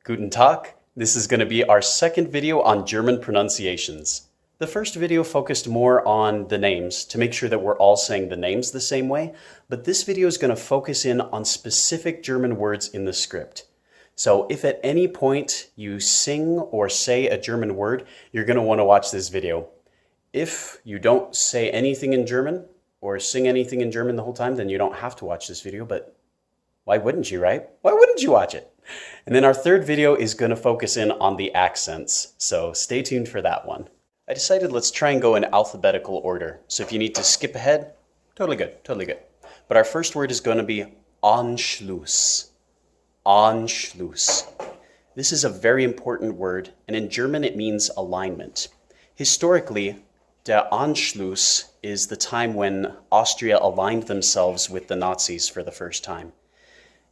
Guten Tag. This is going to be our second video on German pronunciations. The first video focused more on the names to make sure that we're all saying the names the same way, but this video is going to focus in on specific German words in the script. So if at any point you sing or say a German word, you're going to want to watch this video. If you don't say anything in German or sing anything in German the whole time, then you don't have to watch this video, but why wouldn't you, right? Why wouldn't you watch it? And then our third video is going to focus in on the accents, so stay tuned for that one. I decided let's try and go in alphabetical order. So if you need to skip ahead, totally good, totally good. But our first word is going to be Anschluss. Anschluss. This is a very important word, and in German it means alignment. Historically, der Anschluss is the time when Austria aligned themselves with the Nazis for the first time.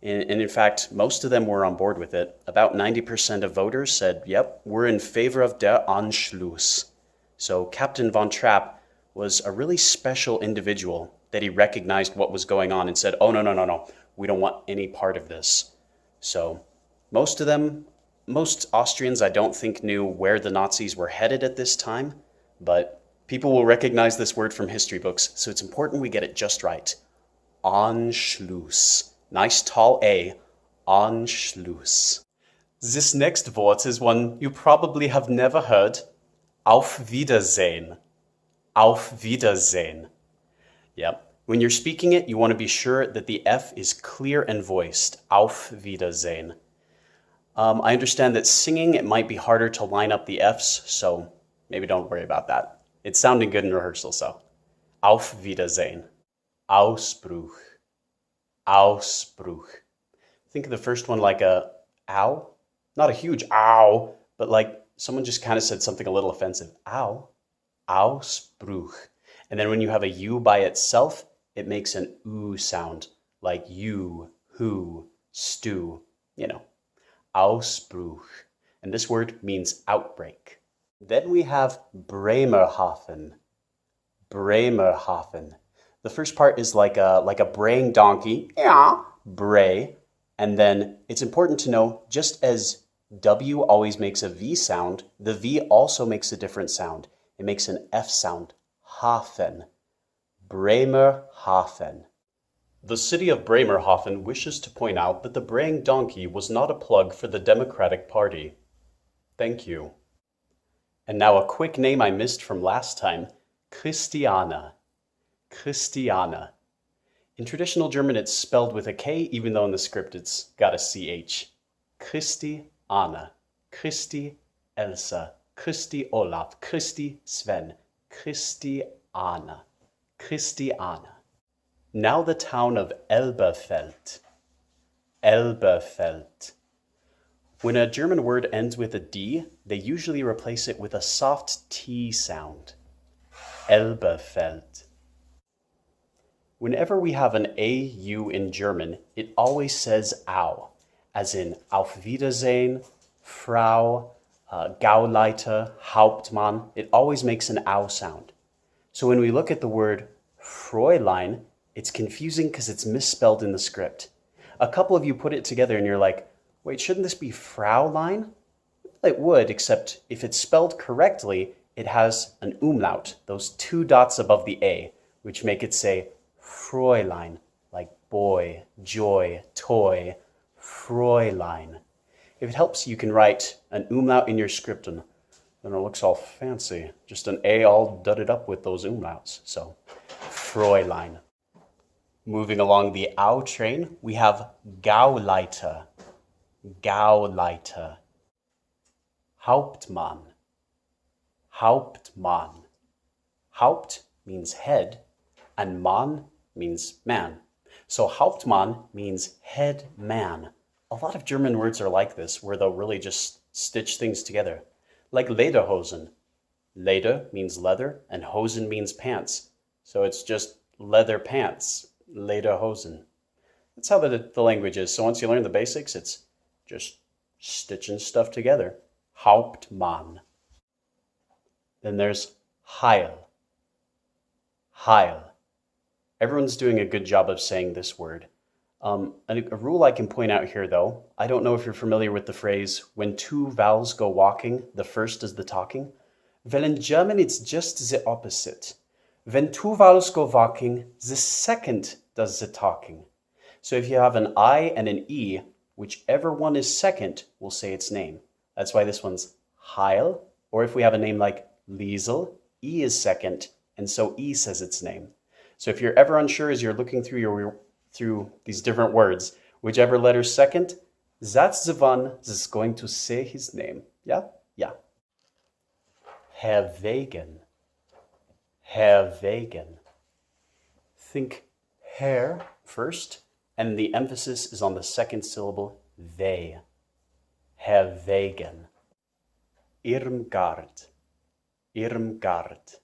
And in fact, most of them were on board with it. About 90% of voters said, yep, we're in favor of der Anschluss. So Captain von Trapp was a really special individual that he recognized what was going on and said, oh, no, we don't want any part of this. So most Austrians, I don't think knew where the Nazis were headed at this time, but people will recognize this word from history books, so it's important we get it just right. Anschluss. Nice tall A, Anschluss. This next word is one you probably have never heard. Auf Wiedersehen. Auf Wiedersehen. Yep. When you're speaking it, you want to be sure that the F is clear and voiced. Auf Wiedersehen. I understand that singing, it might be harder to line up the Fs, so maybe don't worry about that. It's sounding good in rehearsal, so. Auf Wiedersehen. Ausbruch. Ausbruch. Think of the first one like a ow. Not a huge ow, but like someone just kind of said something a little offensive. Ow. Ausbruch. And then when you have a U by itself, it makes an oo sound, like you, who, stew, you know. Ausbruch. And this word means outbreak. Then we have Bremerhaven. Bremerhaven. The first part is like a braying donkey, yeah, bray. And then it's important to know, just as W always makes a V sound, the V also makes a different sound. It makes an F sound, Hafen. Bremerhaven. The city of Bremerhaven wishes to point out that the braying donkey was not a plug for the Democratic Party. Thank you. And now a quick name I missed from last time, Christiana. Christiana. In traditional German, it's spelled with a K, even though in the script it's got a CH. Christiana. Christi Elsa. Christi Olaf. Christi Sven. Christiana. Christiana. Now the town of Elberfeld. Elberfeld. When a German word ends with a D, they usually replace it with a soft T sound. Elberfeld. Whenever we have an AU in German, it always says au, as in Auf Wiedersehen, Frau, Gauleiter, Hauptmann. It always makes an au sound. So when we look at the word Fräulein, it's confusing because it's misspelled in the script. A couple of you put it together and you're like, wait, shouldn't this be Fraulein? It would, except if it's spelled correctly, it has an umlaut, those two dots above the A, which make it say Fräulein, like boy, joy, toy, Fräulein. If it helps, you can write an umlaut in your script and then it looks all fancy. Just an A all dudded up with those umlauts. So, Fräulein. Moving along the au train, we have Gauleiter. Gauleiter. Hauptmann. Hauptmann. Haupt means head, and Mann means man. So Hauptmann means head man. A lot of German words are like this, where they'll really just stitch things together. Like Lederhosen. Leder means leather, and Hosen means pants. So it's just leather pants, Lederhosen. That's how the language is. So once you learn the basics, it's just stitching stuff together. Hauptmann. Then there's Hale. Hale. Everyone's doing a good job of saying this word. A rule I can point out here, though, I don't know if you're familiar with the phrase, when two vowels go walking, the first does the talking. Well, in German, it's just the opposite. When two vowels go walking, the second does the talking. So if you have an I and an E, whichever one is second will say its name. That's why this one's Hale, or if we have a name like Liesel, E is second, and so E says its name. So if you're ever unsure as you're looking through these different words, whichever letter's second, that's the one that's going to say his name. Yeah? Yeah. Herr Wegen. Herr Wegen. Think Herr first, and the emphasis is on the second syllable, we. Herr Wegen. Irmgard. Irmgard.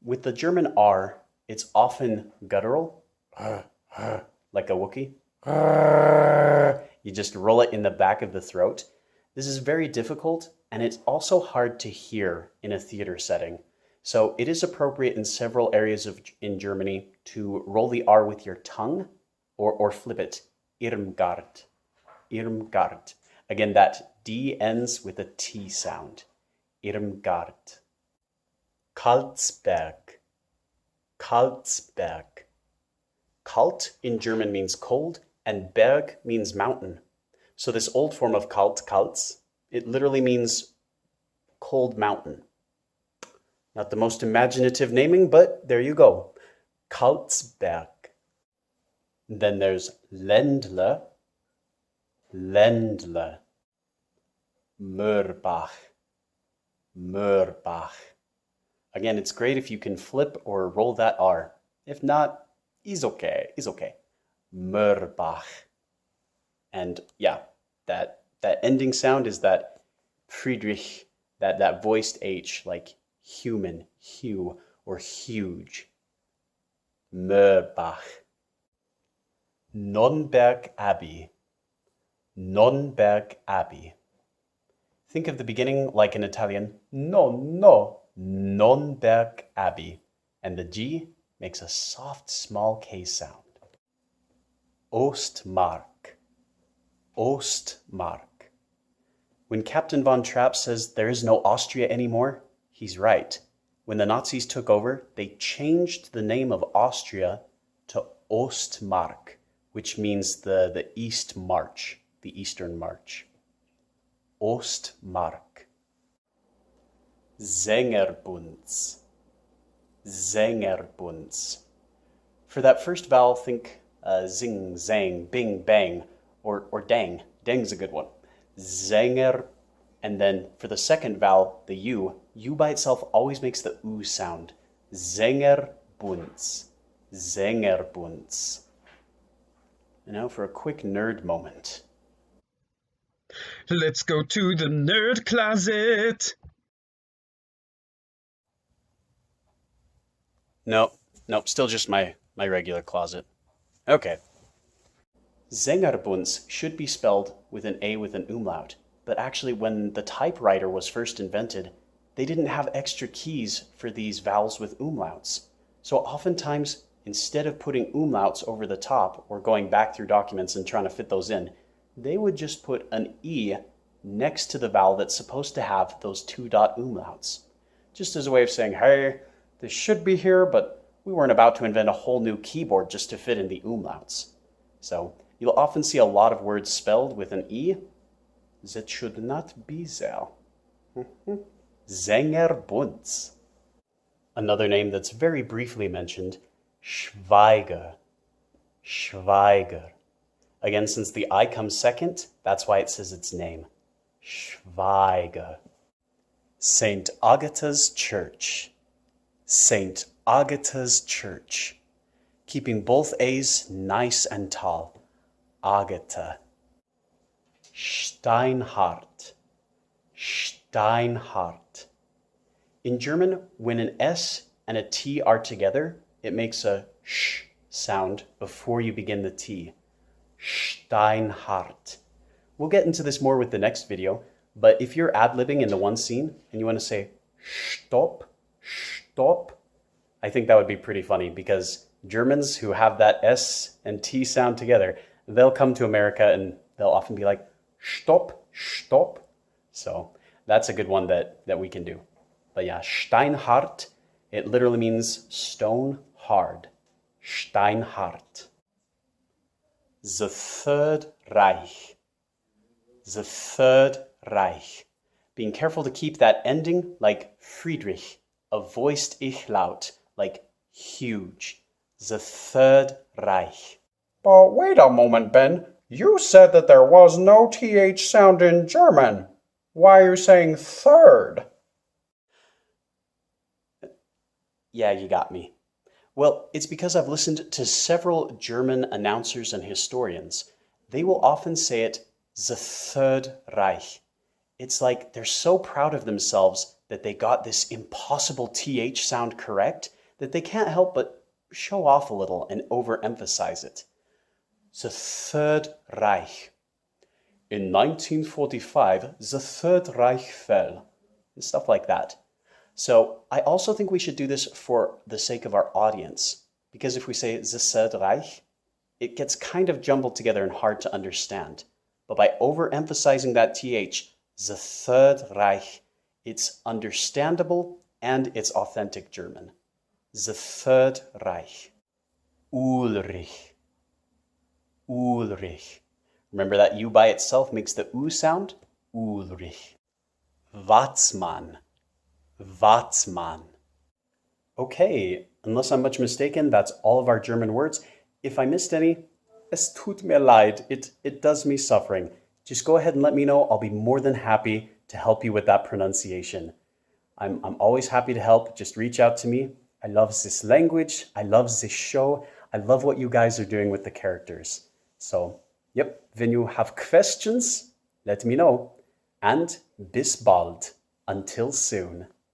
With the German R, it's often guttural, like a Wookiee. You just roll it in the back of the throat. This is very difficult, and it's also hard to hear in a theater setting. So it is appropriate in several areas in Germany to roll the R with your tongue or flip it. Irmgard. Irmgard. Again, that D ends with a T sound. Irmgard. Karlsberg. Karlsberg. Kalt in German means cold, and Berg means mountain. So this old form of kalt, Kaltz, it literally means cold mountain. Not the most imaginative naming, but there you go. Karlsberg. Then there's Ländle. Ländle. Mürbach. Mürbach. Again, it's great if you can flip or roll that R. If not, is okay. Is okay. Mürbach. And yeah, that ending sound is that Friedrich, that voiced H, like human, hue, or huge. Mürbach. Nonnberg Abbey. Nonnberg Abbey. Think of the beginning like in Italian, no. Nonnberg Abbey. And the G makes a soft, small K sound. Ostmark. Ostmark. When Captain von Trapp says there is no Austria anymore, he's right. When the Nazis took over, they changed the name of Austria to Ostmark, which means the East March, the Eastern March. Ostmark. Sängerbunds. Sängerbunds. For that first vowel, think zing, zang, bing, bang, or dang. Dang's a good one. Sänger. And then for the second vowel, the U by itself always makes the oo sound. Sängerbunds. Sängerbunds. And now for a quick nerd moment. Let's go to the nerd closet. Nope, still just my regular closet. Okay. Sängerbunds should be spelled with an A with an umlaut, but actually when the typewriter was first invented, they didn't have extra keys for these vowels with umlauts. So oftentimes, instead of putting umlauts over the top or going back through documents and trying to fit those in, they would just put an E next to the vowel that's supposed to have those two dot umlauts. Just as a way of saying, hey, this should be here, but we weren't about to invent a whole new keyboard just to fit in the umlauts. So you'll often see a lot of words spelled with an E. That should not be there. Sängerbunds. Another name that's very briefly mentioned, Schweiger. Schweiger. Again, since the I comes second, that's why it says its name. Schweiger. St. Agatha's Church. St. Agatha's Church. Keeping both A's nice and tall. Agatha. Steinhart. Steinhart. In German, when an S and a T are together, it makes a sh sound before you begin the T. Steinhart. We'll get into this more with the next video, but if you're ad-libbing in the one scene and you want to say stop, stop, I think that would be pretty funny because Germans who have that S and T sound together, they'll come to America and they'll often be like, stop, stop. So that's a good one that we can do. But yeah, steinhart, it literally means stone hard. Steinhart. The Third Reich. The Third Reich. Being careful to keep that ending like Friedrich, a voiced ich laut, like huge. The Third Reich. But wait a moment, Ben. You said that there was no TH sound in German. Why are you saying third? Yeah, you got me. Well, it's because I've listened to several German announcers and historians. They will often say it, the Third Reich. It's like they're so proud of themselves that they got this impossible TH sound correct that they can't help but show off a little and overemphasize it. The Third Reich. In 1945, the Third Reich fell. And stuff like that. So I also think we should do this for the sake of our audience. Because if we say the Third Reich, it gets kind of jumbled together and hard to understand. But by overemphasizing that TH, the Third Reich, it's understandable and it's authentic German. The Third Reich. Ulrich. Ulrich. Remember that U by itself makes the U sound? Ulrich. Watzmann. Watzmann. Okay, unless I'm much mistaken, that's all of our German words. If I missed any, es tut mir leid. It does me suffering. Just go ahead and let me know. I'll be more than happy to help you with that pronunciation. I'm always happy to help. Just reach out to me. I love this language. I love this show. I love what you guys are doing with the characters. So, yep, when you have questions, let me know. And bis bald. Until soon.